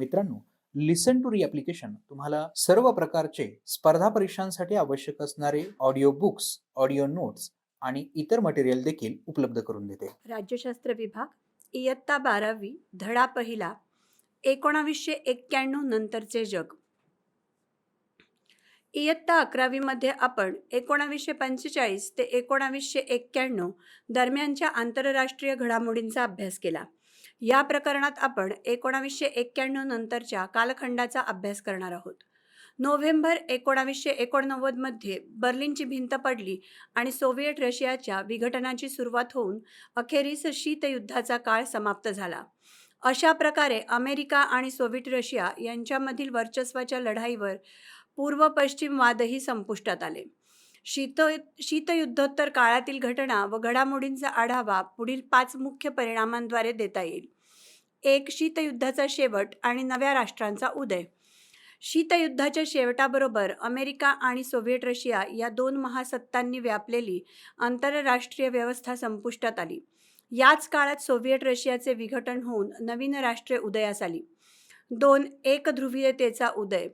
मित्रांनो, लिसन टू री ॲप्लिकेशन तुम्हाला सर्व प्रकारचे स्पर्धा परीक्षांसाठी आवश्यक असणारे ऑडिओ बुक्स, ऑडिओ नोट्स आणि इतर मटेरियल देखील उपलब्ध करून देते. राज्यशास्त्र विभाग इयत्ता 12वी धडा पहिला 1991 नंतरचे जग. इयत्ता 11वीमध्ये आपण 1945 ते 1991 दरम्यानच्या आंतरराष्ट्रीय घडामोडींचा अभ्यास केला. या प्रकरणात आपण 1991 नंतरच्या कालखंडाचा अभ्यास करणार आहोत. नोव्हेंबर 1989 मध्ये बर्लिनची भिंत पडली आणि सोव्हिएट रशियाच्या विघटनाची सुरुवात होऊन अखेरीस शीतयुद्धाचा काळ समाप्त झाला. अशा प्रकारे अमेरिका आणि सोव्हिएट रशिया यांच्यामधील वर्चस्वाच्या लढाईवर पूर्व पश्चिम वादही संपुष्टात आले. शीतयुद्धोत्तर काळातील घटना व घडामोडींचा आढावा पुढील 5 मुख्य परिणामांद्वारे देता येईल. 1. शीतयुद्धाचा शेवट आणि नव्या राष्ट्रांचा उदय. शीतयुद्धाच्या शेवटाबरोबर अमेरिका आणि सोव्हिएट रशिया या 2 महासत्तांनी व्यापलेली आंतरराष्ट्रीय व्यवस्था संपुष्टात आली. याच काळात सोव्हिएट रशियाचे विघटन होऊन नवीन राष्ट्रे उदयास आली. 2. एकध्रुवीयतेचा उदय.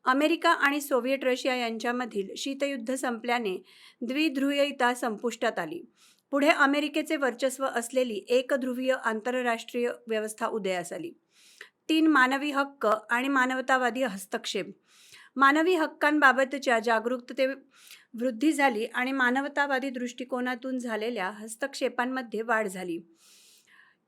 अमेरिका आणि सोव्हिएट रशिया यांच्यामधील शीतयुद्ध संपल्याने द्विध्रुवीयता संपुष्टात आली. पुढे अमेरिकेचे वर्चस्व असलेली एकध्रुवीय आंतरराष्ट्रीय व्यवस्था उदयास आली. 3. मानवी हक्क आणि मानवतावादी हस्तक्षेप. मानवी हक्कांबाबतच्या जागरूकतेत वृद्धी झाली आणि मानवतावादी दृष्टिकोनातून झालेल्या हस्तक्षेपांमध्ये वाढ झाली.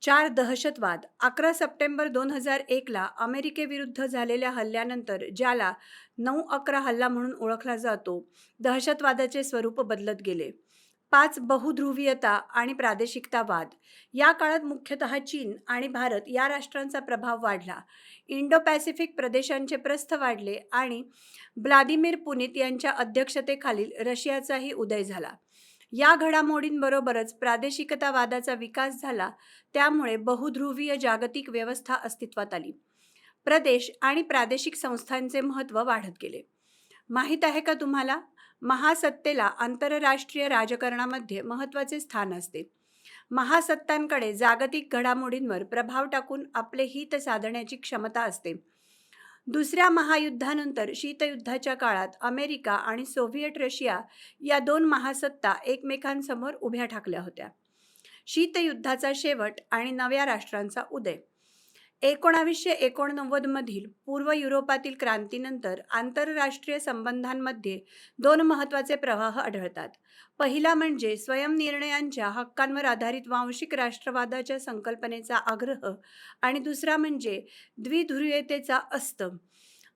4. दहशतवाद. 11 सप्टेंबर 2001ला अमेरिकेविरुद्ध झालेल्या हल्ल्यानंतर ज्याला 9/11 हल्ला म्हणून ओळखला जातो, दहशतवादाचे स्वरूप बदलत गेले. 5. बहुध्रुवीयता आणि प्रादेशिकतावाद. या काळात मुख्यतः चीन आणि भारत या राष्ट्रांचा प्रभाव वाढला. इंडो पॅसिफिक प्रदेशांचे प्रस्थ वाढले आणि व्लादिमीर पुतिन यांच्या अध्यक्षतेखालील रशियाचाही उदय झाला. या घडामोडींबरोबरच प्रादेशिकतावादाचा विकास झाला. त्यामुळे बहुध्रुवीय जागतिक व्यवस्था अस्तित्वात आली. प्रदेश आणि प्रादेशिक संस्थांचे महत्त्व वाढत गेले. माहीत आहे का तुम्हाला, महासत्तेला आंतरराष्ट्रीय राजकारणामध्ये महत्त्वाचे स्थान असते. महासत्तांकडे जागतिक घडामोडींवर प्रभाव टाकून आपले हित साधण्याची क्षमता असते. दुसऱ्या महायुद्धानंतर शीतयुद्धाच्या काळात अमेरिका आणि सोव्हिएट रशिया या 2 महासत्ता एकमेकांसमोर उभ्या ठाकल्या होत्या. शीतयुद्धाचा शेवट आणि नव्या राष्ट्रांचा उदय. 1989 मधील पूर्व युरोपातील क्रांतीनंतर आंतरराष्ट्रीय संबंधांमध्ये 2 महत्त्वाचे प्रवाह आढळतात. पहिला म्हणजे स्वयंनिर्णयांच्या हक्कांवर आधारित वांशिक राष्ट्रवादाच्या संकल्पनेचा आग्रह आणि दुसरा म्हणजे द्विध्रुवीयतेचा अस्त.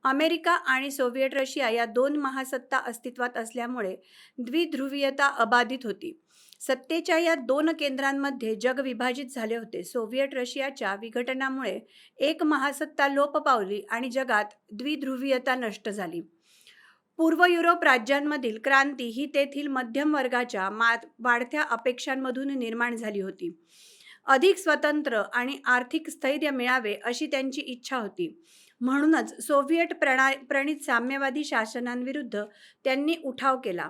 अमेरिका आणि सोव्हिएट रशिया या 2 महासत्ता अस्तित्वात असल्यामुळे द्विध्रुवीयता अबाधित होती. सत्तेच्या या 2 केंद्रांमध्ये जग विभाजित झाले होते. सोव्हिएट रशियाच्या विघटनामुळे एक महासत्ता लोप पावली आणि जगात द्विध्रुवीयता नष्ट झाली. पूर्व युरोप राज्यांमधील क्रांती ही तेथील मध्यम वर्गाच्या वाढत्या अपेक्षांमधून निर्माण झाली होती. अधिक स्वतंत्र आणि आर्थिक स्थैर्य मिळावे अशी त्यांची इच्छा होती. म्हणूनच सोव्हिएट प्रणित साम्यवादी शासनांविरुद्ध त्यांनी उठाव केला.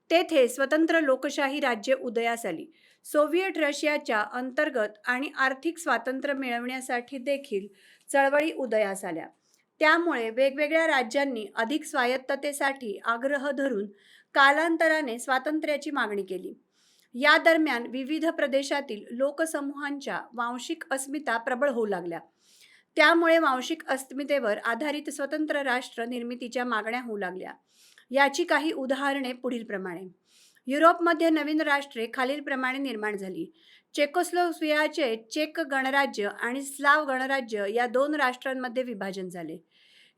तेथे स्वतंत्र लोकशाही राज्ये उदयास आली. सोव्हिएट रशियाच्या अंतर्गत आणि आर्थिक स्वातंत्र्य मिळवण्यासाठी देखील चळवळी उदयास आल्या. त्यामुळे वेगवेगळ्या राज्यांनी अधिक स्वायत्ततेसाठी आग्रह धरून कालांतराने स्वातंत्र्याची मागणी केली. या दरम्यान विविध प्रदेशातील लोकसमूहांच्या वांशिक अस्मिता प्रबळ होऊ लागल्या. त्यामुळे वांशिक अस्मितेवर आधारित स्वतंत्र राष्ट्र निर्मितीच्या मागण्या होऊ लागल्या. याची काही उदाहरणे पुढीलप्रमाणे. युरोपमध्ये नवीन राष्ट्रे खालीलप्रमाणे निर्माण झाली. चेकोस्लोव्हाकियाचे चेक गणराज्य आणि स्लाव गणराज्य या 2 राष्ट्रांमध्ये विभाजन झाले.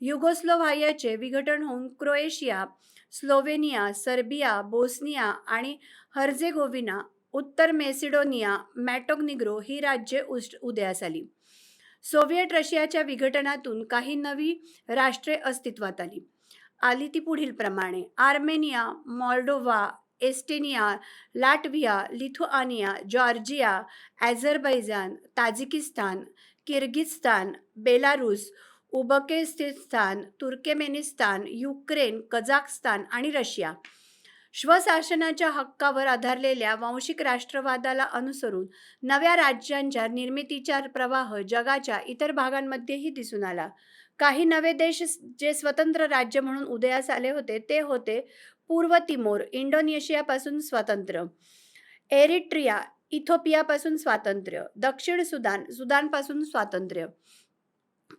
युगोस्लोव्हाकियाचे विघटन होऊन क्रोएशिया, स्लोव्हेनिया, सर्बिया, बोस्निया आणि हर्जेगोव्हिना, उत्तर मेसिडोनिया, मॉन्टेनिग्रो ही राज्ये उदयास आली. सोव्हिएट रशियाच्या विघटनातून काही नवी राष्ट्रे अस्तित्वात आली ती पुढीलप्रमाणे. Armenia, Moldova, Estonia, Latvia, Lithuania, Georgia, Azerbaijan, Tajikistan, Kyrgyzstan, Belarus, Uzbekistan, Turkmenistan, Ukraine, Kazakhstan आणि रशिया. स्वशासनाच्या हक्कावर आधारलेल्या वांशिक राष्ट्रवादाला अनुसरून नव्या राज्यांच्या निर्मितीचा प्रवाह जगाच्या इतर भागांमध्येही दिसून आला. काही नवे देश जे स्वतंत्र राज्य म्हणून उदयास आले होते ते होते पूर्व तिमोर, इंडोनेशियापासून स्वातंत्र्य, एरिट्रिया, इथिओपियापासून स्वातंत्र्य, दक्षिण सुदान, सुदानपासून स्वातंत्र्य.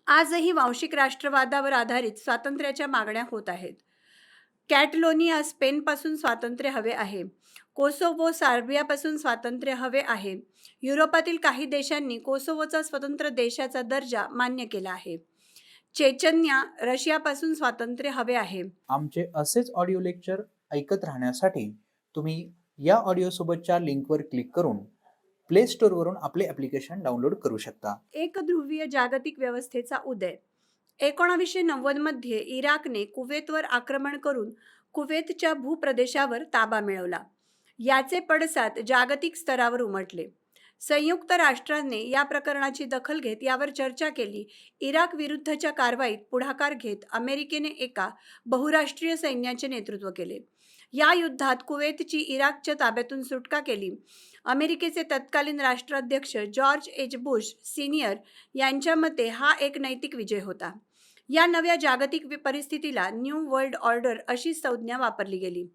आजही वांशिक राष्ट्रवादावर आधारित स्वातंत्र्याच्या मागण्या होत आहेत. कॅटलोनिया स्पेनपासून स्वातंत्र्य हवे आहे. कोसोवो सर्बियापासून स्वातंत्र्य हवे आहे. युरोपातील काही देशांनी कोसोवोचा स्वतंत्र देशाचा दर्जा मान्य केला आहे. चेचन्या रशियापासून स्वातंत्र्य हवे आहे. आमचे असेच ऑडिओ लेक्चर ऐकत राहण्यासाठी तुम्ही या ऑडिओसोबतच्या लिंकवर क्लिक करून प्ले स्टोअरवरून आपले ॲप्लिकेशन डाउनलोड करू शकता. एकध्रुवीय जागतिक व्यवस्थेचा उदय. 1990 मध्ये इराकने कुवेतवर आक्रमण करून कुवेतच्या भूप्रदेशावर ताबा मिळवला. याचे पडसाद जागतिक स्तरावर उमटले. संयुक्त राष्ट्रांनी या प्रकरणाची दखल घेत यावर चर्चा केली. इराक विरुद्धच्या कारवाईत पुढाकार घेत अमेरिकेने एका बहुराष्ट्रीय सैन्याचे नेतृत्व केले. या युद्धात कुवेतची इराकच्या ताब्यातून सुटका केली. अमेरिकेचे तत्कालीन राष्ट्राध्यक्ष जॉर्ज एच बुश सिनियर यांच्या मते हा एक नैतिक विजय होता. या नव्या जागतिक परिस्थितीला न्यू वर्ल्ड ऑर्डर अशी संज्ञा वापरली गेली.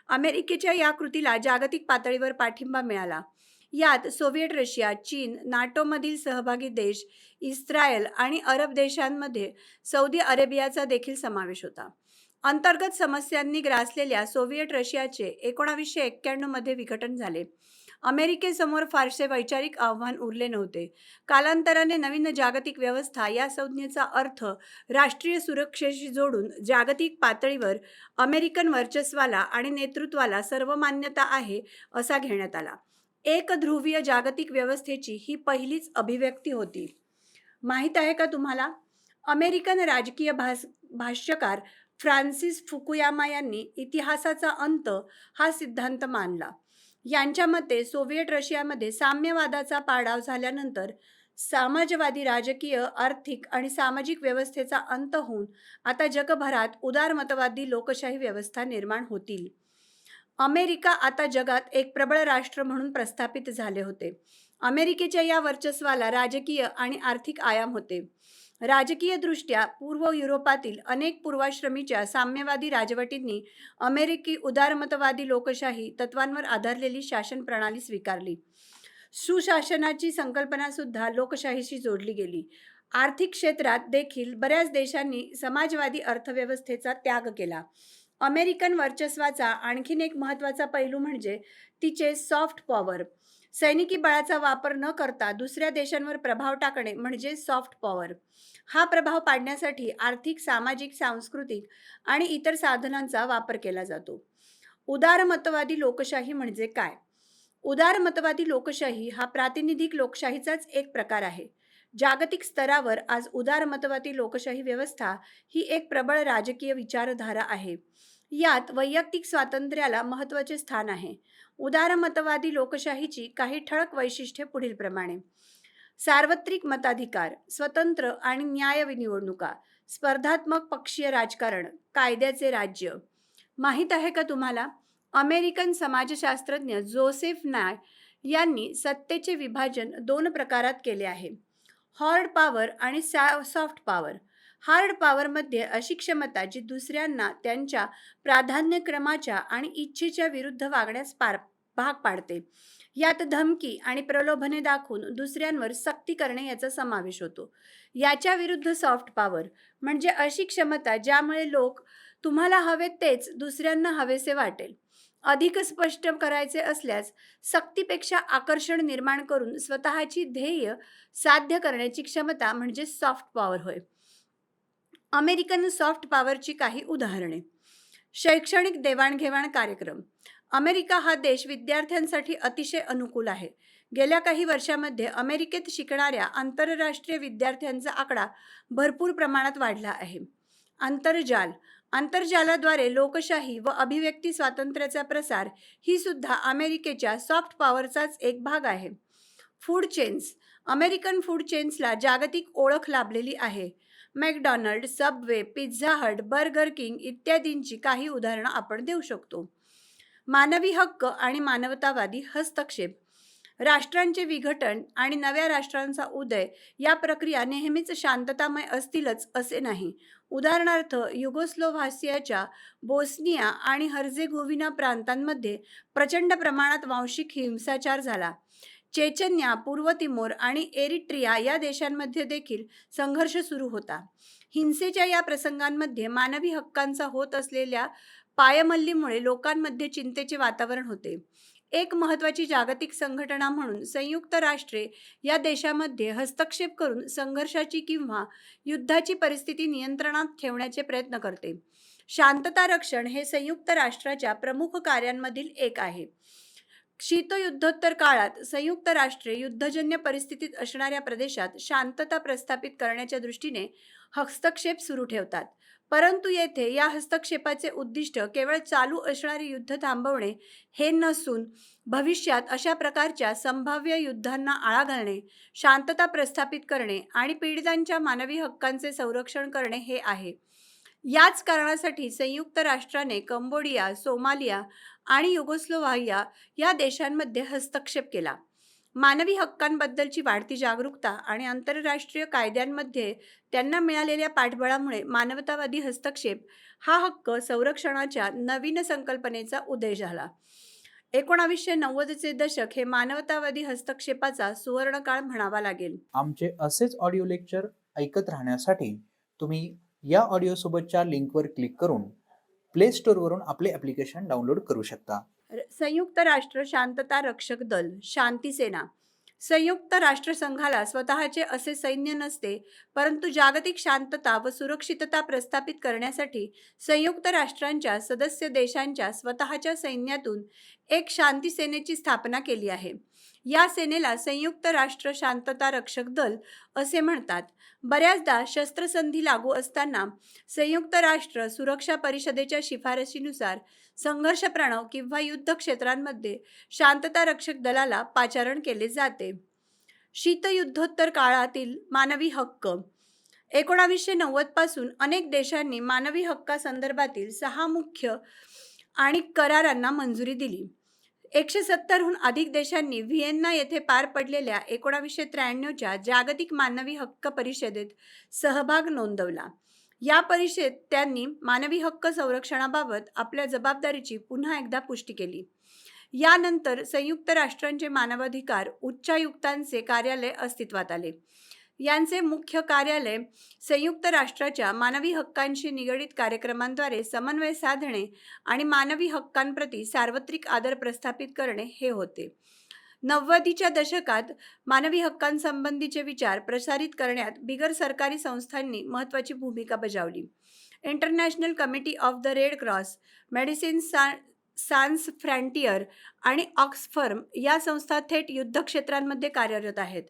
अमेरिकेच्या या कृतीला जागतिक पातळीवर पाठिंबा मिळाला. यात सोव्हिएट रशिया, चीन, नाटोमधील सहभागी देश, इस्रायल आणि अरब देशांमध्ये सौदी अरेबियाचा देखील समावेश होता. अंतर्गत समस्यांनी ग्रासलेल्या सोव्हिएट रशियाचे 1991 मध्ये विघटन झाले. अमेरिकेसमोर फारसे वैचारिक आव्हान उरले नव्हते. कालांतराने नवीन जागतिक व्यवस्था या संज्ञेचा अर्थ राष्ट्रीय सुरक्षेशी जोडून जागतिक पातळीवर अमेरिकन वर्चस्वाला आणि नेतृत्वाला सर्वमान्यता आहे असा घेण्यात आला. एकध्रुवीय जागतिक व्यवस्थेची ही पहिलीच अभिव्यक्ती होती. माहीत आहे का तुम्हाला? अमेरिकन राजकीय भाष्यकार फ्रान्सिस फुकुयामा यांनी इतिहासाचा अंत हा सिद्धांत मानला. यांच्या मते सोव्हिएट रशियामध्ये साम्यवादाचा पाडाव झाल्यानंतर समाजवादी राजकीय, आर्थिक आणि सामाजिक व्यवस्थेचा अंत होऊन आता जगभरात उदारमतवादी लोकशाही व्यवस्था निर्माण होतील. अमेरिका आता जगात एक प्रबळ राष्ट्र म्हणून प्रस्थापित झाले होते. अमेरिकेच्या या वर्चस्वाला राजकीय आणि आर्थिक आयाम होते. राजकीयदृष्ट्या पूर्व युरोपातील अनेक पूर्वाश्रमीच्या साम्यवादी राजवटींनी अमेरिकी उदारमतवादी लोकशाही तत्वांवर आधारलेली शासन प्रणाली स्वीकारली. सुशासनाची संकल्पना सुद्धा लोकशाहीशी जोडली गेली. आर्थिक क्षेत्रात देखील बऱ्याच देशांनी समाजवादी अर्थव्यवस्थेचा त्याग केला. अमेरिकन वर्चस्वाचा आणखीन एक महत्त्वाचा पैलू म्हणजे तिचे सॉफ्ट पॉवर. सैनिकी बळाचा वापर न करता दुसऱ्या देशांवर प्रभाव टाकणे म्हणजे सॉफ्ट पॉवर. हा प्रभाव पाडण्यासाठी आर्थिक, सामाजिक, सांस्कृतिक आणि इतर साधनांचा वापर केला जातो. उदारमतवादी लोकशाही म्हणजे काय? उदारमतवादी लोकशाही हा प्रातिनिधिक लोकशाहीचाच एक प्रकार आहे. जागतिक स्तरावर आज उदारमतवादी लोकशाही व्यवस्था ही एक प्रबळ राजकीय विचारधारा आहे. यात वैयक्तिक स्वातंत्र्याला महत्त्वाचे स्थान आहे. उदारमतवादी लोकशाहीची काही ठळक वैशिष्ट्ये पुढीलप्रमाणे: सार्वत्रिक मताधिकार, स्वतंत्र आणि न्याय निवडणुका, स्पर्धात्मक पक्षीय राजकारण, कायद्याचे राज्य. माहीत आहे का तुम्हाला? अमेरिकन समाजशास्त्रज्ञ जोसेफ नाय यांनी सत्तेचे विभाजन 2 प्रकारात केले आहे: हार्ड पॉवर आणि सॉफ्ट पॉवर. हार्ड पॉवरमध्ये अशी क्षमता जी दुसऱ्यांना त्यांच्या प्राधान्यक्रमाच्या आणि इच्छेच्या विरुद्ध वागण्यास भाग पाडते. यात धमकी आणि प्रलोभने दाखवून दुसऱ्यांवर सक्ती करणे याचा समावेश होतो. याच्या विरुद्ध सॉफ्ट पॉवर म्हणजे अशी क्षमता ज्यामुळे लोक तुम्हाला हवे तेच दुसऱ्यांना हवेसे वाटेल. अधिक स्पष्ट करायचे असल्यास सक्तीपेक्षा आकर्षण निर्माण करून स्वतःची ध्येय साध्य करण्याची क्षमता म्हणजे सॉफ्ट पॉवर होय. अमेरिकन सॉफ्ट पॉवरची काही उदाहरणे: शैक्षणिक देवाणघेवाण कार्यक्रम. अमेरिका हा देश विद्यार्थ्यांसाठी अतिशय अनुकूल आहे. गेल्या काही वर्षांमध्ये अमेरिकेत शिकणाऱ्या आंतरराष्ट्रीय विद्यार्थ्यांचा आकडा भरपूर प्रमाणात वाढला आहे. आंतरजाल. आंतरजालाद्वारे लोकशाही व अभिव्यक्ती स्वातंत्र्याचा प्रसार ही सुद्धा अमेरिकेच्या सॉफ्ट पॉवरचाच एक भाग आहे. Food chains. अमेरिकन फूड चेन्सला जागतिक ओळख लाभलेली आहे. McDonald, Subway, Pizza Hut, burger king इत्यादींची काही उदाहरणं आपण देऊ शकतो. मानवी हक्क आणि मानवतावादी हस्तक्षेप. राष्ट्रांचे विघटन आणि नव्या राष्ट्रांचा उदय या प्रक्रिया नेहमीच शांततामय असतीलच असे नाही. उदाहरणार्थ युगोस्लोव्हासियाच्या बोस्निया आणि हर्जेगोविना प्रांतांमध्ये प्रचंड प्रमाणात वांशिक हिंसाचार झाला. चेचन्या, पूर्व तिमोर आणि एरिट्रिया या देशांमध्ये देखील संघर्ष सुरू होता. हिंसेच्या या प्रसंगांमध्ये मानवी हक्कांचा होत असलेल्या पायमल्लीमुळे लोकांमध्ये चिंतेचे वातावरण होते. एक महत्त्वाची जागतिक संघटना म्हणून संयुक्त राष्ट्रे या देशामध्ये हस्तक्षेप करून संघर्षाची किंवा युद्धाची परिस्थिती नियंत्रणात ठेवण्याचे प्रयत्न करते. शांतता रक्षण हे संयुक्त राष्ट्राच्या प्रमुख कार्यांमधील एक आहे. शीतयुद्धोत्तर काळात संयुक्त राष्ट्रे युद्धजन्य परिस्थितीत असणाऱ्या प्रदेशात शांतता प्रस्थापित करण्याच्या दृष्टीने हस्तक्षेप सुरू ठेवतात. परंतु येथे या हस्तक्षेपाचे उद्दिष्ट केवळ चालू असणारे युद्ध थांबवणे हे नसून भविष्यात अशा प्रकारच्या संभाव्य युद्धांना आळा घालणे, शांतता प्रस्थापित करणे आणि पीडितांच्या मानवी हक्कांचे संरक्षण करणे हे आहे. याच कारणासाठी संयुक्त राष्ट्राने कंबोडिया, सोमालिया आणि युगोस्लोव्हाकिया या देशांमध्ये हस्तक्षेप केला. मानवी हक्कांबद्दलची वाढती जागरूकता आणि आंतरराष्ट्रीय कायद्यांमध्ये त्यांना मिळालेल्या पाठबळामुळे मानवतावादी हस्तक्षेप हा हक्क संरक्षणाच्या नवीन संकल्पनेचा उदय झाला. 1990चे दशक हे मानवतावादी हस्तक्षेपाचा सुवर्णकाळ म्हणावा लागेल. आमचे असेच ऑडिओ लेक्चर ऐकत राहण्यासाठी तुम्ही या ऑडिओसोबतच्या लिंकवर क्लिक करून प्ले स्टोअरवरून आपले ॲप्लिकेशन डाउनलोड करू शकता. संयुक्त राष्ट्र शांतता रक्षक दल, शांती सेना. संयुक्त राष्ट्रसंघाला स्वतःचे असे सैन्य नसते, परंतु जागतिक शांतता व सुरक्षितता प्रस्थापित करण्यासाठी संयुक्त राष्ट्रांच्या सदस्य देशांच्या स्वतःच्या सैन्यातून एक शांती सेनेची स्थापना केली आहे. या सेनेला संयुक्त राष्ट्र शांतता रक्षक दल असे म्हणतात. बऱ्याचदा शस्त्रसंधी लागू असताना संयुक्त राष्ट्र सुरक्षा परिषदेच्या शिफारशीनुसार संघर्ष प्रणव किंवा युद्ध क्षेत्रांमध्ये शांतता रक्षक दलाला पाचारण केले जाते. शीतयुद्धोत्तर काळातील मानवी हक्क. 1990 पासून अनेक देशांनी मानवी हक्कासंदर्भातील 6 मुख्य आणि करारांना मंजुरी दिली. 170हून अधिक देशांनी व्हिएन्ना येथे पार पडलेल्या 1993च्या जागतिक मानवी हक्क परिषदेत सहभाग नोंदवला. या परिषदेत त्यांनी मानवी हक्क संरक्षणाबाबत आपल्या जबाबदारीची पुन्हा एकदा पुष्टी केली. यानंतर संयुक्त राष्ट्रांचे मानवाधिकार उच्चायुक्तांचे कार्यालय अस्तित्वात आले. यांचे मुख्य कार्यालय संयुक्त राष्ट्राच्या मानवी हक्कांशी निगडित कार्यक्रमांद्वारे समन्वय साधणे आणि मानवी हक्कांप्रती सार्वत्रिक आदर प्रस्थापित करणे हे होते. 90च्या दशकात मानवी हक्कांसंबंधीचे विचार प्रसारित करण्यात बिगर सरकारी संस्थांनी महत्त्वाची भूमिका बजावली. International committee of the red cross, medicines सान्स फ्रँटियर आणि ऑक्सफर्म या संस्था थेट युद्धक्षेत्रांमध्ये कार्यरत आहेत.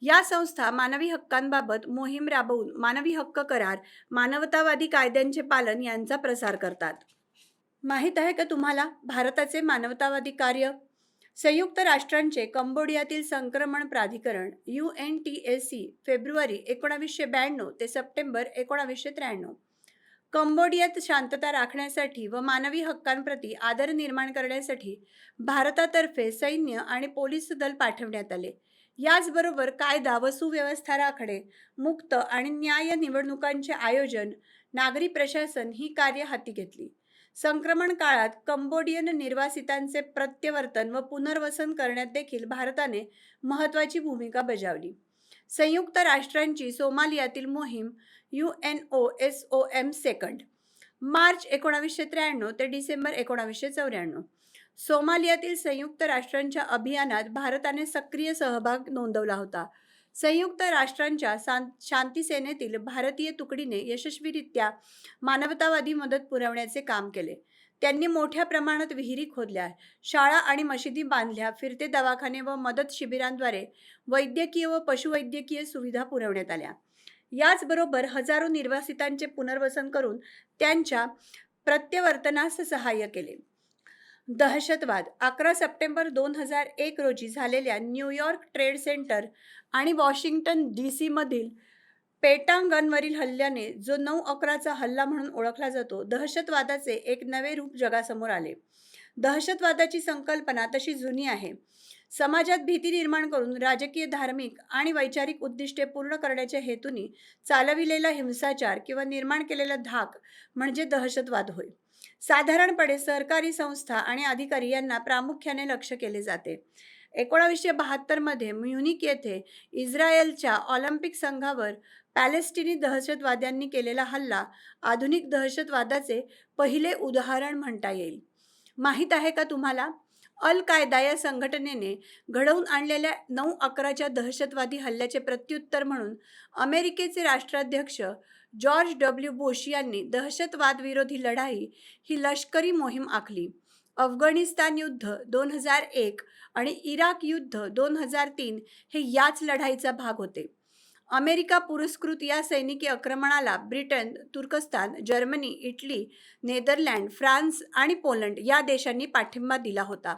या संस्था मानवी हक्कांबाबत मोहीम राबवून मानवी हक्क करार, मानवतावादी कायद्यांचे पालन यांचा प्रसार करतात. माहीत आहे का तुम्हाला भारताचे मानवतावादी कार्य? संयुक्त राष्ट्रांचे कंबोडियातील संक्रमण प्राधिकरण UNTAC फेब्रुवारी 1992 ते सप्टेंबर 1993. कंबोडियात शांतता राखण्यासाठी व मानवी हक्कांप्रती आदर निर्माण करण्यासाठी भारतातर्फे सैन्य आणि पोलीस दल पाठवण्यात आले. याचबरोबर कायदा व सुव्यवस्था राखणे, मुक्त आणि न्याय्य निवडणुकांचे आयोजन, नागरी प्रशासन ही कार्य हाती घेतली. संक्रमण काळात कंबोडियन निर्वासितांचे प्रत्यावर्तन व पुनर्वसन करण्यात देखील भारताने महत्त्वाची भूमिका बजावली. संयुक्त राष्ट्रांची सोमालियातील मोहीम UNOSOM सेकंड, मार्च 1993 ते डिसेंबर 1994. सोमालियातील संयुक्त राष्ट्रांच्या अभियानात भारताने सक्रिय सहभाग नोंदवला होता. संयुक्त राष्ट्रांच्या शांती सेनेतील भारतीय तुकडीने यशस्वीरित्या मानवतावादी मदत पुरवण्याचे काम केले. त्यांनी मोठ्या प्रमाणात विहिरी खोदल्या, शाळा आणि मशिदी बांधल्या, फिरते दवाखाने व मदत शिबिरांद्वारे वैद्यकीय व पशुवैद्यकीय सुविधा पुरवण्यात आल्या. याचबरोबर हजारो निर्वासितांचे पुनर्वसन करून त्यांच्या प्रत्यावर्तनास सहाय्य केले. दहशतवाद. 11 सप्टेंबर 2001 रोजी झालेल्या न्यूयॉर्क ट्रेड सेंटर आणि वॉशिंग्टन DC मधील पेंटागनवरील हल्ल्याने, जो 9/11चा हल्ला म्हणून ओळखला जातो, दहशतवादाचे एक नवे रूप जगासमोर आले. दहशतवादाची संकल्पना तशी जुनी आहे. समाजात भीती निर्माण करून राजकीय, धार्मिक आणि वैचारिक उद्दिष्टे पूर्ण करण्याच्या हेतूने चालविलेला हिंसाचार किंवा निर्माण केलेला धाक म्हणजे दहशतवाद होय. साधारणपणे सरकारी संस्था आणि अधिकारी यांना प्रामुख्याने लक्ष्य केले जाते. 1972 मध्ये म्युनिक येथे इस्रायलच्या ऑलिम्पिक संघावर पॅलेस्टिनी दहशतवाद्यांनी केलेला हल्ला आधुनिक दहशतवादाचे पहिले उदाहरण म्हणता येईल. माहीत आहे का तुम्हाला? अल कायदा या संघटनेने घडवून आणलेल्या 9/11च्या दहशतवादी हल्ल्याचे प्रत्युत्तर म्हणून अमेरिकेचे राष्ट्राध्यक्ष जॉर्ज डब्ल्यू बुश यांनी दहशतवाद विरोधी लढाई ही लष्करी मोहीम आखली. अफगाणिस्तान युद्ध 2001 आणि इराक युद्ध 2003 हे याच लढाईचा भाग होते. अमेरिका पुरस्कृत या सैनिकी आक्रमणाला ब्रिटन, तुर्कस्तान, जर्मनी, इटली, नेदरलँड, फ्रान्स आणि पोलंड या देशांनी पाठिंबा दिला होता.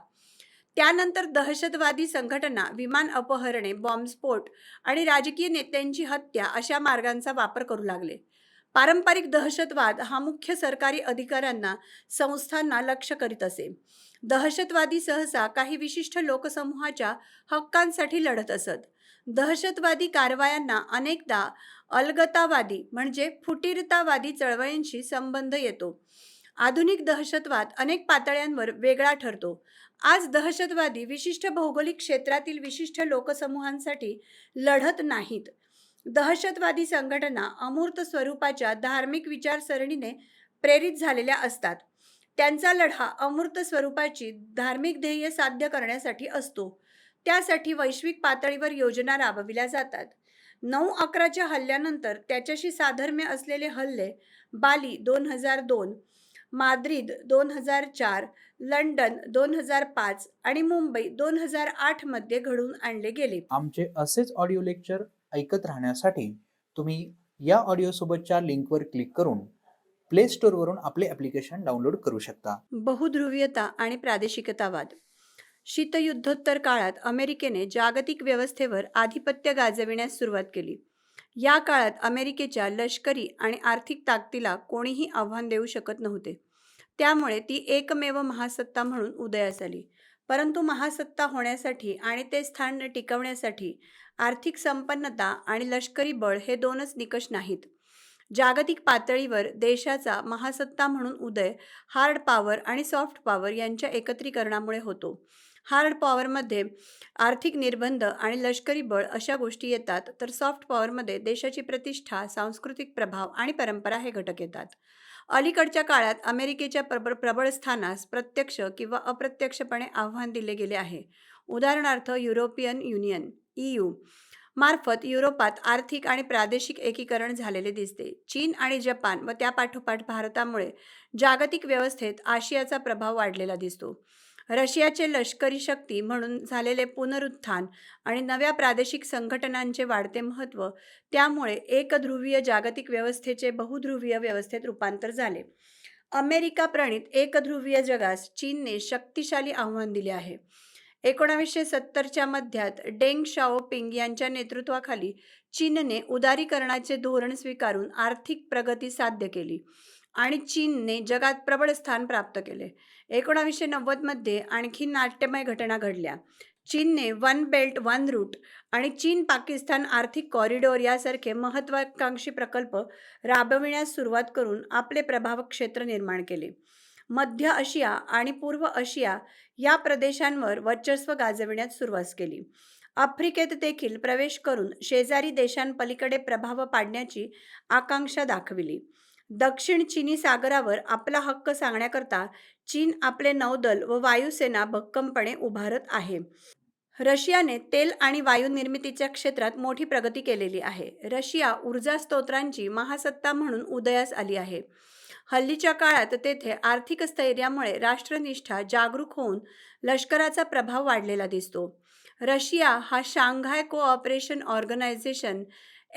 त्यानंतर दहशतवादी संघटना विमान अपहरणे, बॉम्बस्फोट आणि राजकीय नेत्यांची हत्या अशा मार्गांचा वापर करू लागले. पारंपरिक दहशतवाद हा मुख्य सरकारी अधिकाऱ्यांना, संस्थांना लक्ष्य करीत असे. दहशतवादी सहसा काही विशिष्ट लोकसमूहाच्या हक्कांसाठी लढत असत. दहशतवादी कारवायांना अनेकदा अलगतावादी म्हणजे फुटीरतावादी चळवळींशी संबंध येतो. आधुनिक दहशतवाद अनेक पातळ्यांवर वेगळा ठरतो. आज दहशतवादी विशिष्ट भौगोलिक क्षेत्रातील विशिष्ट लोकसमूहांसाठी लढत नाहीत. दहशतवादी संघटना अमूर्त स्वरूपाच्या धार्मिक विचारसरणीने प्रेरित झालेल्या असतात. त्यांचा लढा अमूर्त स्वरूपाची धार्मिक ध्येय साध्य करण्यासाठी असतो. त्यासाठी वैश्विक पातळीवर योजना राबविल्या जातात. 9/11च्या हल्ल्यानंतर त्याच्याशी साधर्म्य असलेले हल्ले बाली 2002, माद्रिद 2004, लंडन 2005 आणि मुंबई 2008 मध्ये घडवून आणले गेले. आमचे असेच ऑडिओ लेक्चर ऐकत राहण्यासाठी तुम्ही या ऑडिओसोबतच्या लिंकवर क्लिक करून प्ले स्टोअरवरून आपले ॲप्लिकेशन डाउनलोड करू शकता. बहुध्रुवीयता आणि प्रादेशिकतावाद. शीतयुद्धोत्तर काळात अमेरिकेने जागतिक व्यवस्थेवर आधिपत्य गाजविण्यास सुरुवात केली. या काळात अमेरिकेच्या लष्करी आणि आर्थिक ताकदीला कोणीही आव्हान देऊ शकत नव्हते. त्यामुळे ती एकमेव महासत्ता म्हणून उदयास आली. परंतु महासत्ता होण्यासाठी आणि ते स्थान टिकवण्यासाठी आर्थिक संपन्नता आणि लष्करी बळ हे दोनच निकष नाहीत. जागतिक पातळीवर देशाचा महासत्ता म्हणून उदय हार्ड पॉवर आणि सॉफ्ट पॉवर यांच्या एकत्रीकरणामुळे होतो. हार्ड पॉवरमध्ये आर्थिक निर्बंध आणि लष्करी बळ अशा गोष्टी येतात, तर सॉफ्ट पॉवरमध्ये देशाची प्रतिष्ठा, सांस्कृतिक प्रभाव आणि परंपरा हे घटक येतात. अलीकडच्या काळात अमेरिकेच्या प्रबळ स्थानास प्रत्यक्ष किंवा अप्रत्यक्षपणे आव्हान दिले गेले आहे. उदाहरणार्थ युरोपियन युनियन EU मार्फत युरोपात आर्थिक आणि प्रादेशिक एकीकरण झालेले दिसते. चीन आणि जपान व त्यापाठोपाठ भारतामुळे जागतिक व्यवस्थेत आशियाचा प्रभाव वाढलेला दिसतो. रशियाचे लष्करी शक्ती म्हणून झालेले पुनरुत्थान आणि नव्या प्रादेशिक संघटनांचे वाढते महत्त्व त्यामुळे एकध्रुवीय जागतिक व्यवस्थेचे बहुध्रुवीय व्यवस्थेत रूपांतर झाले. अमेरिका प्रणित एकध्रुवीय जगास चीनने शक्तिशाली आव्हान दिले आहे. 1970च्या मध्यात डेंग शाओपिंग यांच्या नेतृत्वाखाली चीनने उदारीकरणाचे धोरण स्वीकारून आर्थिक प्रगती साध्य केली आणि चीनने जगात प्रबळ स्थान प्राप्त केले. 1990 मध्ये आणखी नाट्यमय घटना घडल्या. चीनने वन बेल्ट वन रूट आणि चीन-पाकिस्तान आर्थिक कॉरिडॉर यासारखे महत्त्वाकांक्षी प्रकल्प राबविण्यास सुरुवात करून आपले प्रभाव क्षेत्र निर्माण केले. मध्य आशिया आणि पूर्व आशिया या प्रदेशांवर वर्चस्व गाजविण्यास सुरुवात केली. आफ्रिकेत देखील प्रवेश करून शेजारी देशांपलीकडे प्रभाव पाडण्याची आकांक्षा दाखविली. दक्षिण चीनी सागरावर आपला हक्क सांगण्याकरता चीन आपले नौदल व वायुसेना भक्कमपणे उभारत आहे. रशियाने तेल आणि वायू निर्मितीच्या क्षेत्रात मोठी प्रगती केलेली आहे. रशिया ऊर्जा स्रोतांची महासत्ता म्हणून उदयास आली आहे. हल्लीच्या काळात तेथे आर्थिक स्थैर्यामुळे राष्ट्रनिष्ठा जागरूक होऊन लष्कराचा प्रभाव वाढलेला दिसतो. रशिया हा शांघाय कोऑपरेशन ऑर्गनायझेशन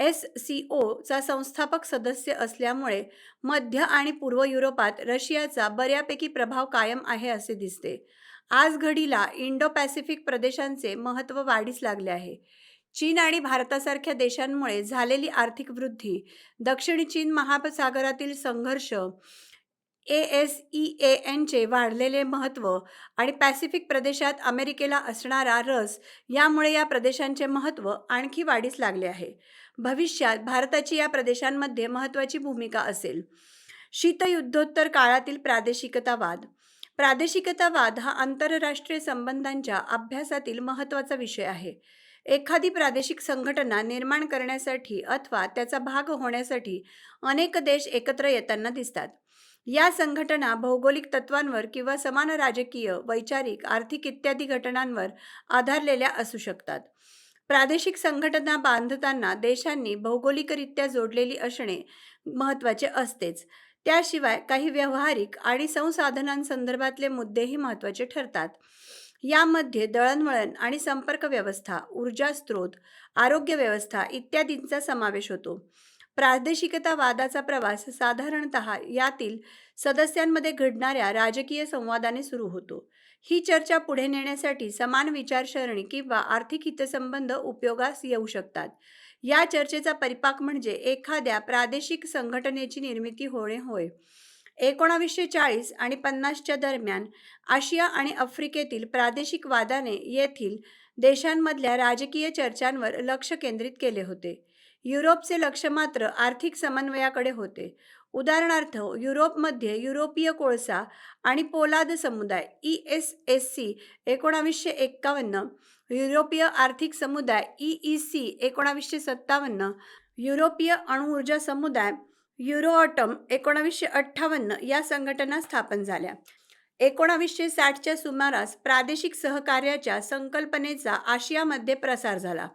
SCO चा संस्थापक सदस्य असल्यामुळे मध्य आणि पूर्व युरोपात रशियाचा बऱ्यापैकी प्रभाव कायम आहे असे दिसते. आज घडीला इंडो पॅसिफिक प्रदेशांचे महत्त्व वाढीस लागले आहे. चीन आणि भारतासारख्या देशांमुळे झालेली आर्थिक वृद्धी, दक्षिण चीन महासागरातील संघर्ष ASEANचे वाढलेले महत्त्व आणि पॅसिफिक प्रदेशात अमेरिकेला असणारा रस यामुळे या प्रदेशांचे महत्त्व आणखी वाढीस लागले आहे. भविष्यात भारताची या प्रदेशांमध्ये महत्त्वाची भूमिका असेल. शीतयुद्धोत्तर काळातील प्रादेशिकतावाद. प्रादेशिकतावाद हा आंतरराष्ट्रीय संबंधांच्या अभ्यासातील महत्त्वाचा विषय आहे. एखादी प्रादेशिक संघटना निर्माण करण्यासाठी अथवा त्याचा भाग होण्यासाठी अनेक देश एकत्र येताना दिसतात. या संघटना भौगोलिक तत्वांवर किंवा समान राजकीय, वैचारिक, आर्थिक इत्यादी घटनांवर आधारलेल्या असू शकतात. प्रादेशिक संघटना बांधताना देशांनी भौगोलिकरित्या जोडलेली असणे महत्त्वाचे असतेच. त्याशिवाय काही व्यावहारिक आणि संसाधनांसंदर्भातले मुद्देही महत्त्वाचे ठरतात. यामध्ये दळणवळण आणि संपर्क व्यवस्था, ऊर्जा स्रोत, आरोग्य व्यवस्था इत्यादींचा समावेश होतो. प्रादेशिकतावादाचा प्रवास साधारणतः यातील सदस्यांमध्ये घडणाऱ्या राजकीय संवादाने सुरू होतो. ही चर्चा पुढे नेण्यासाठी समान विचारसरणी किंवा आर्थिक हितसंबंध उपयोगास येऊ शकतात. या चर्चेचा परिपाक म्हणजे एखाद्या प्रादेशिक संघटनेची निर्मिती होणे होय. 1940 आणि 50च्या दरम्यान आशिया आणि आफ्रिकेतील प्रादेशिक वादाने येथील देशांमधल्या राजकीय चर्चांवर लक्ष केंद्रित केले होते. युरोपचे लक्ष मात्र आर्थिक समन्वयाकडे होते. उदाहरणार्थ, युरोपमध्ये युरोपीय कोळसा आणि पोलाद समुदाय ESSC 1951, युरोपीय आर्थिक समुदाय EEC 1957, युरोपीय अणुऊर्जा समुदाय युरोअटम 1958 या संघटना स्थापन झाल्या. 1960च्या सुमारास प्रादेशिक सहकार्याच्या संकल्पनेचा आशियामध्ये प्रसार झाला.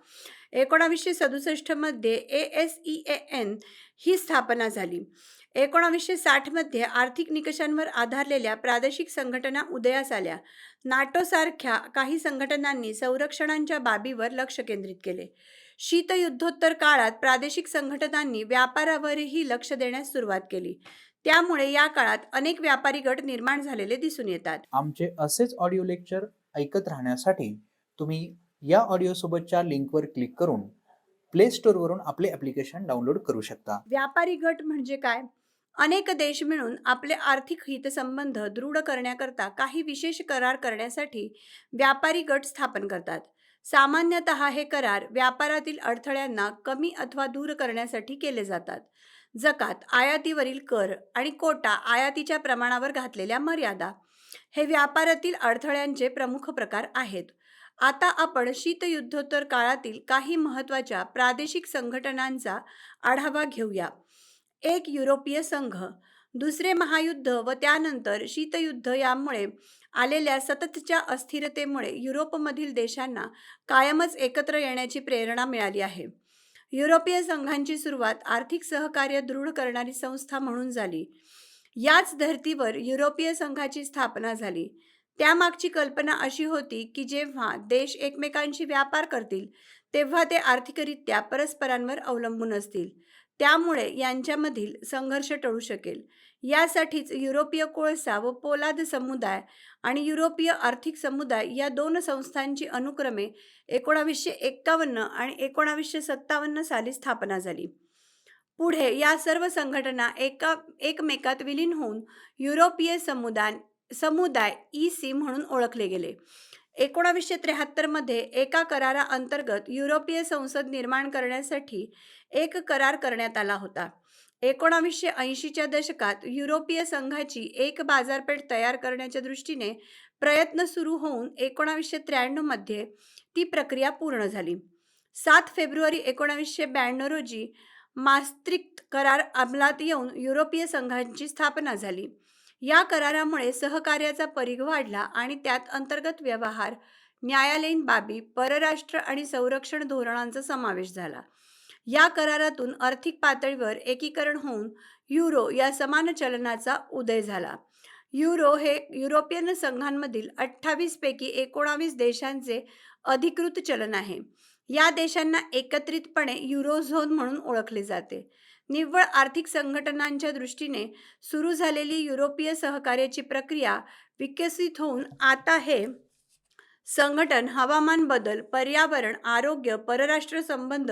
1967 मध्ये ASEAN ही स्थापना झाली. 1960 आर्थिक निकषांवर आधारलेल्या प्रादेशिक संघटना उदयास आल्या. नाटोसारख्या काही संघटनांनी संरक्षणाच्या बाबीवर लक्ष केंद्रित केले. शीतयुद्धोत्तर काळात प्रादेशिक संघटनांनी व्यापारावरही लक्ष देण्यास सुरुवात केली. त्यामुळे या काळात अनेक व्यापारी गट निर्माण झालेले दिसून येतात. आमचे असेच ऑडिओ लेक्चर ऐकत राहण्यासाठी तुम्ही या ऑडिओसोबतच्या लिंकवर क्लिक करून प्ले स्टोअरवरून आपले ॲप्लिकेशन डाउनलोड करू शकता. व्यापारी गट म्हणजे काय? अनेक देश मिळून आपले आर्थिक हितसंबंध दृढ करण्याकरता काही विशेष करार करण्यासाठी व्यापारी गट स्थापन करतात. सामान्यतः हे करार व्यापारातील अडथळ्यांना कमी अथवा दूर करण्यासाठी केले जातात. जकात, आयातीवरील कर आणि कोटा, आयातीच्या प्रमाणावर घातलेल्या मर्यादा हे व्यापारातील अडथळ्यांचे प्रमुख प्रकार आहेत. आता आपण शीतयुद्धोत्तर काळातील काही महत्त्वाच्या प्रादेशिक संघटनांचा आढावा घेऊया. 1. युरोपीय संघ. दुसरे महायुद्ध व त्यानंतर शीतयुद्ध यामुळे आलेल्या सततच्या अस्थिरतेमुळे युरोपमधील देशांना कायमच एकत्र येण्याची प्रेरणा मिळाली आहे. युरोपीय संघांची सुरुवात आर्थिक सहकार्य दृढ करणारी संस्था म्हणून झाली. याच धर्तीवर युरोपीय संघाची स्थापना झाली. त्यामागची कल्पना अशी होती की जेव्हा देश एकमेकांशी व्यापार करतील तेव्हा ते आर्थिकरित्या परस्परांवर अवलंबून असतील. त्यामुळे यांच्यामधील संघर्ष टळू शकेल. यासाठीच युरोपीय कोळसा व पोलाद समुदाय आणि युरोपीय आर्थिक समुदाय या दोन संस्थांची अनुक्रमे 1951 आणि 1957 साली स्थापना झाली. पुढे या सर्व संघटना एकमेकात विलीन होऊन युरोपीय समुदाय EC म्हणून ओळखले गेले. 1973 मध्ये एका कराराअंतर्गत युरोपीय संसद निर्माण करण्यासाठी एक करार करण्यात आला होता. 1980च्या दशकात युरोपीय संघाची एक बाजारपेठ तयार करण्याच्या दृष्टीने प्रयत्न सुरू होऊन 1993 मध्ये ती प्रक्रिया पूर्ण झाली. 7 फेब्रुवारी 1992 रोजी मास्त्रिक्ट करार अंमलात येऊन युरोपीय संघाची स्थापना झाली. या करारामुळे सहकार्याचा परिघ वाढला आणि त्यात अंतर्गत व्यवहार, न्यायालयीन बाबी, परराष्ट्र आणि संरक्षण धोरणांचा समावेश झाला. या करारातून आर्थिक पातळीवर एकीकरण होऊन युरो या समान चलनाचा उदय झाला. युरो हे युरोपियन संघांमधील 28 पैकी 19 देशांचे अधिकृत चलन आहे. या देशांना एकत्रितपणे युरोझोन म्हणून ओळखले जाते. निव्वळ आर्थिक संघटनांच्या दृष्टीने सुरू झालेली युरोपीय सहकार्याची प्रक्रिया विकसित होऊन आता हे संघटन हवामान बदल, पर्यावरण, आरोग्य, परराष्ट्र संबंध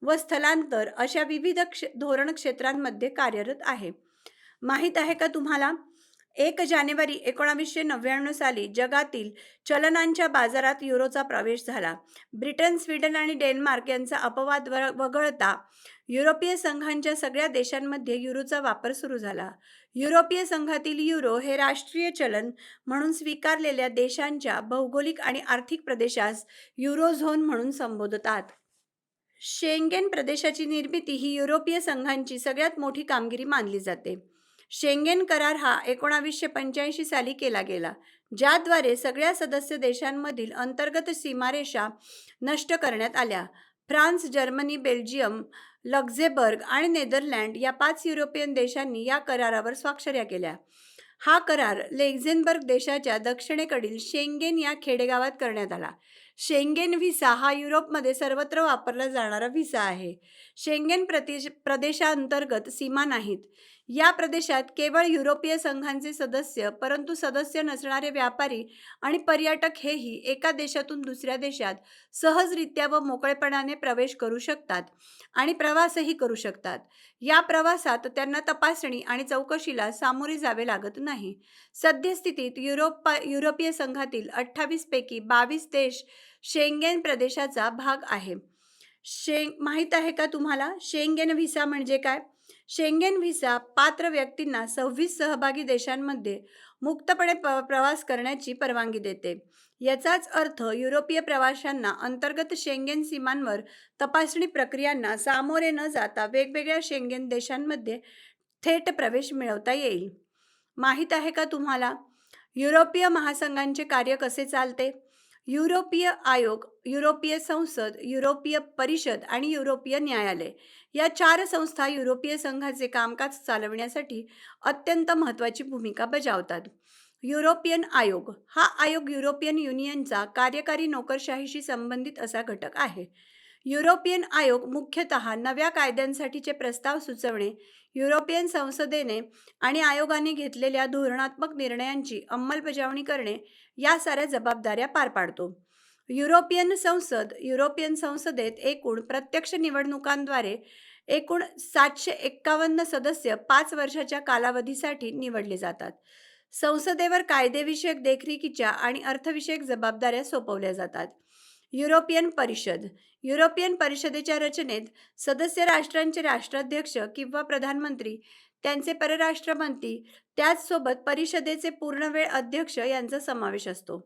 व स्थलांतर अशा विविध धोरण क्षेत्रांमध्ये कार्यरत आहे. माहीत आहे का तुम्हाला, 1 जानेवारी 1999 साली जगातील चलनांच्या बाजारात युरोचा प्रवेश झाला. ब्रिटन, स्वीडन आणि डेन्मार्क यांचा अपवाद वगळता युरोपीय संघाच्या सगळ्या देशांमध्ये युरोचा वापर सुरू झाला. युरोपीय संघातील युरो हे राष्ट्रीय चलन म्हणून स्वीकारलेल्या देशांच्या भौगोलिक आणि आर्थिक प्रदेशास युरोझोन म्हणून संबोधतात. शेंगेन प्रदेशाची निर्मिती ही युरोपीय संघाची सगळ्यात मोठी कामगिरी मानली जाते. शेंगेन करार हा 1985 साली केला गेला, ज्याद्वारे सगळ्या सदस्य देशांमधील अंतर्गत सीमारेषा नष्ट करण्यात आल्या. फ्रान्स, जर्मनी, बेल्जियम, लक्झेंबर्ग आणि नेदरलँड या 5 युरोपियन देशांनी या करारावर स्वाक्षऱ्या केल्या. हा करार लक्झेंबर्ग देशाच्या दक्षिणेकडील शेंगेन या खेडेगावात करण्यात आला. शेंगेन व्हिसा हा युरोपमध्ये सर्वत्र वापरला जाणारा व्हिसा आहे. शेंगेन प्रदेशांतर्गत सीमा नाहीत. या प्रदेशात केवळ युरोपीय संघाचे सदस्य, परंतु सदस्य नसणारे व्यापारी आणि पर्यटक हेही एका देशातून दुसऱ्या देशात सहजरित्या व मोकळेपणाने प्रवेश करू शकतात आणि प्रवासही करू शकतात. या प्रवासात त्यांना तपासणी आणि चौकशीला सामोरे जावे लागत नाही. सद्यस्थितीत युरोपीय संघातील 28 पैकी 22 देश शेंगेन प्रदेशाचा भाग आहे. माहीत आहे का तुम्हाला शेंगेन व्हिसा म्हणजे काय? शेंगेन व्हिसा पात्र व्यक्तींना 26 सहभागी देशांमध्ये मुक्तपणे प्रवास करण्याची परवानगी देते. याचाच अर्थ युरोपीय प्रवाशांना अंतर्गत शेंगेन सीमांवर तपासणी प्रक्रियांना सामोरे न जाता वेगवेगळ्या शेंगेन देशांमध्ये थेट प्रवेश मिळवता येईल. माहीत आहे का तुम्हाला युरोपीय महासंघाचे कार्य कसे चालते? युरोपीय आयोग, युरोपीय संसद, युरोपीय परिषद आणि युरोपीय न्यायालय या 4 संस्था युरोपीय संघाचे कामकाज चालविण्यासाठी अत्यंत महत्त्वाची भूमिका बजावतात. युरोपियन आयोग हा आयोग युरोपियन युनियनचा कार्यकारी नोकरशाहीशी संबंधित असा घटक आहे. युरोपियन आयोग मुख्यतः नव्या कायद्यांसाठीचे प्रस्ताव सुचवणे, युरोपियन संसदेने आणि आयोगाने घेतलेल्या धोरणात्मक निर्णयांची अंमलबजावणी करणे या साऱ्या जबाबदाऱ्या पार पाडतो. युरोपियन संसदेत एकूण प्रत्यक्ष निवडणुकांद्वारे एकूण 751 सदस्य 5 वर्षाच्या कालावधीसाठी निवडले जातात. संसदेवर कायदेविषयक देखरेखीच्या आणि अर्थविषयक जबाबदाऱ्या सोपवल्या जातात. युरोपियन परिषदेच्या रचनेत सदस्य राष्ट्रांचे राष्ट्राध्यक्ष किंवा प्रधानमंत्री, त्यांचे परराष्ट्र मंत्री, त्याचसोबत परिषदेचे पूर्णवेळ अध्यक्ष यांचा समावेश असतो.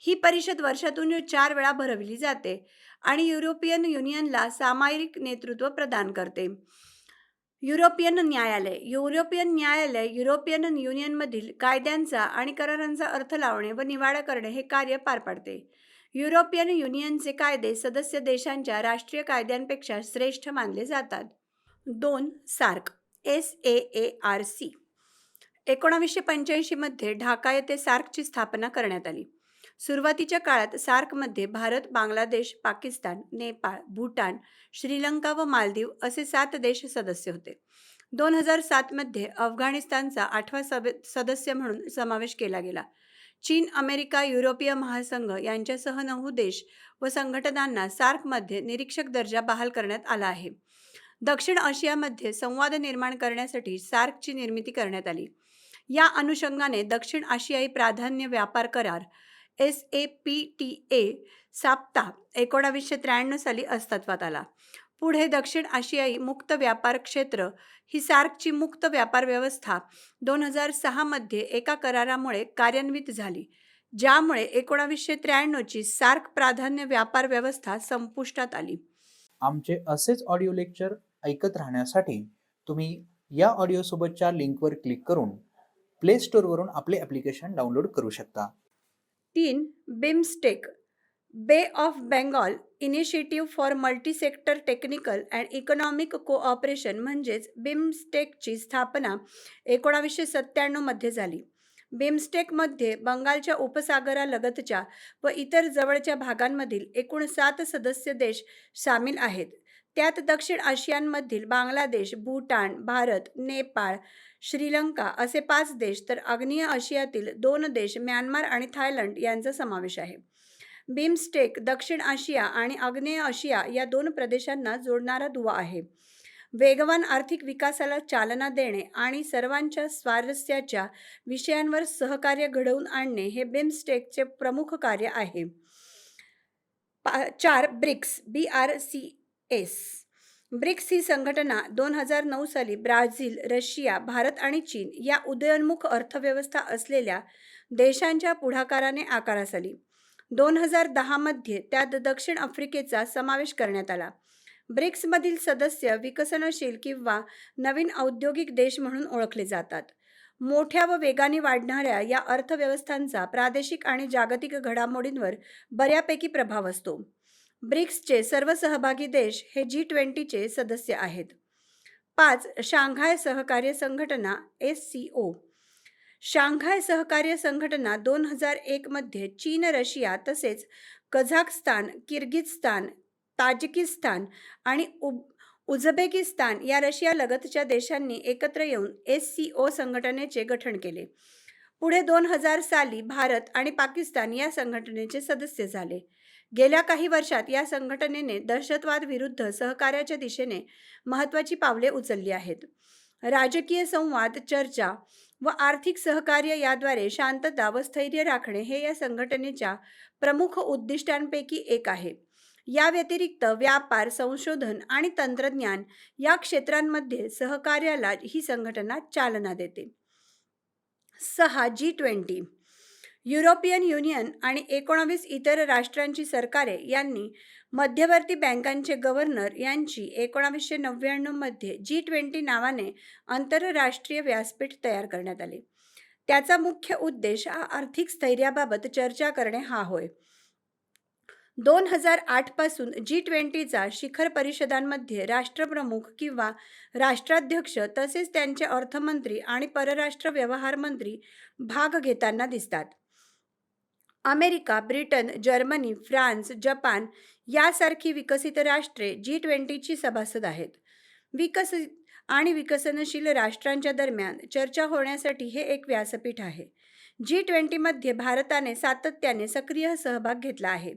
ही परिषद वर्षातून 4 वेळा भरवली जाते आणि युरोपियन युनियनला सामायिक नेतृत्व प्रदान करते. युरोपियन न्यायालय युरोपियन युनियनमधील कायद्यांचा आणि करारांचा अर्थ लावणे व निवाडा करणे हे कार्य पार पाडते. युरोपियन युनियनचे कायदे सदस्य देशांच्या राष्ट्रीय कायद्यांपेक्षा श्रेष्ठ मानले जातात. 2. सार्क SAARC 1985 मध्ये ढाका येथे सार्कची स्थापना करण्यात आली. सुरुवातीच्या काळात सार्कमध्ये भारत, बांगलादेश, पाकिस्तान, नेपाळ, भूटान, श्रीलंका व मालदीव असे 7 देश सदस्य होते. 2007 मध्ये अफगाणिस्तानचा 8वा सदस्य म्हणून समावेश केला गेला. चीन, अमेरिका, युरोपीय महासंघ यांच्यासह 9 देश व संघटनांना सार्कमध्ये निरीक्षक दर्जा बहाल करण्यात आला आहे. दक्षिण आशियामध्ये संवाद निर्माण करण्यासाठी सार्कची निर्मिती करण्यात आली. या अनुषंगाने दक्षिण आशियाई प्राधान्य व्यापार करार SAPTA साप्ता 1993 साली अस्तित्वात आला. पुढे दक्षिण आशियाई मुक्त व्यापार क्षेत्र ही सार्कची मुक्त व्यापार व्यवस्था 2006 मध्ये एका करारामुळे कार्यान्वित झाली, ज्यामुळे 1993 ची सार्क प्राधान्य व्यापार व्यवस्था संपुष्टात आली. आमचे असेच ऑडिओ लेक्चर ऐकत राहण्यासाठी तुम्ही या ऑडिओसोबतच्या लिंकवर क्लिक करून प्ले स्टोअरवरून आपले ॲप्लिकेशन डाउनलोड करू शकता. 3. BIMSTEC Bay of Bengal Initiative for Multisector Technical and Economic Cooperation म्हणजेच बिमस्टेकची स्थापना 1997 मध्ये झाली. बिमस्टेकमध्ये बंगालच्या उपसागरालगतच्या व इतर जवळच्या भागांमधील एकूण 7 सदस्य देश सामील आहेत. त्यात दक्षिण आशियामधील बांगलादेश, भूटान, भारत, नेपाळ, श्रीलंका असे 5 देश, तर आग्नेय आशियातील 2 देश म्यानमार आणि थायलंड यांचा समावेश आहे. बिमस्टेक दक्षिण आशिया आणि आग्नेय आशिया या 2 प्रदेशांना जोडणारा दुवा आहे. वेगवान आर्थिक विकासाला चालना देणे आणि सर्वांच्या स्वारस्याच्या विषयांवर सहकार्य घडवून आणणे हे बिमस्टेकचे प्रमुख कार्य आहे. 4. BRICS BRCS. ब्रिक्स ही संघटना 2009 साली ब्राझील, रशिया, भारत आणि चीन या उदयोन्मुख अर्थव्यवस्था असलेल्या देशांच्या पुढाकाराने आकारास आली. 2010 मध्ये त्यात दक्षिण आफ्रिकेचा समावेश करण्यात आला. ब्रिक्समधील सदस्य विकसनशील किंवा नवीन औद्योगिक देश म्हणून ओळखले जातात. मोठ्या व वेगाने वाढणाऱ्या या अर्थव्यवस्थांचा प्रादेशिक आणि जागतिक घडामोडींवर बऱ्यापैकी प्रभाव असतो. ब्रिक्सचे सर्व सहभागी देश हे G20चे सदस्य आहेत. 5. शांघाय सहकार्य संघटना SCO. शांघाय सहकार्य संघटना 2001 मध्ये चीन, रशिया तसेच कझाकस्तान, किर्गिझस्तान, ताजिकिस्तान आणि उझबेकिस्तान या रशियालगतच्या देशांनी एकत्र येऊन SCO संघटनेचे गठन केले. पुढे 2000 साली भारत आणि पाकिस्तान या संघटनेचे सदस्य झाले. गेल्या काही वर्षात या संघटनेने दहशतवाद विरुद्ध सहकार्याच्या दिशेने महत्त्वाची पावले उचलली आहेत. राजकीय संवाद, चर्चा व आर्थिक सहकार्य याद्वारे शांतता व स्थैर्य राखणे हे या संघटनेच्या प्रमुख उद्दिष्टांपैकी एक आहे. या व्यतिरिक्त व्यापार, संशोधन आणि तंत्रज्ञान या क्षेत्रांमध्ये सहकार्याला ही संघटना चालना देते. 6. G20. युरोपियन युनियन आणि 19 इतर राष्ट्रांची सरकारे यांनी मध्यवर्ती बँकांचे गव्हर्नर यांची 1999 मध्ये G20 नावाने आंतरराष्ट्रीय व्यासपीठ तयार करण्यात आले. त्याचा मुख्य उद्देश आर्थिक स्थैर्याबाबत चर्चा करणे हा होय. 2008 पासून G20चा शिखर परिषदांमध्ये राष्ट्रप्रमुख किंवा राष्ट्राध्यक्ष तसेच त्यांचे अर्थमंत्री आणि परराष्ट्र व्यवहार मंत्री भाग घेताना दिसतात. America, Britain, Germany, France, Japan यासारखी विकसित राष्ट्रे G20ची सभासद आहेत. विकसित आणि विकसनशील राष्ट्रांच्या दरम्यान चर्चा होण्यासाठी हे एक व्यासपीठ आहे. G20मध्ये भारताने सातत्याने सक्रिय सहभाग घेतला आहे.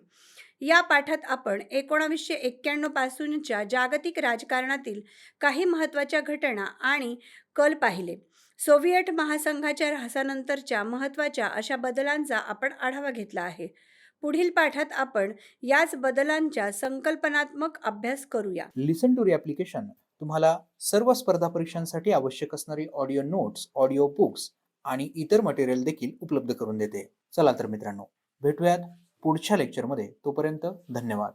या पाठात आपण 1991 पासूनच्या जागतिक राजकारणातील काही महत्त्वाच्या घटना आणि कल पाहिले. सोव्हिएट महासंघाच्या ऱ्हासानंतरच्या महत्त्वाच्या अशा बदलांचा आपण आढावा घेतला आहे. पुढील पाठात आपण याच बदलांच्या संकल्पनात्मक अभ्यास करूया. लिसन टू ॲप्लिकेशन तुम्हाला सर्व स्पर्धा परीक्षांसाठी आवश्यक असणारी ऑडिओ नोट्स, ऑडिओ बुक्स आणि इतर मटेरियल देखील उपलब्ध करून देते. चला तर मित्रांनो, भेटूयात पुढच्या लेक्चरमध्ये. तोपर्यंत धन्यवाद.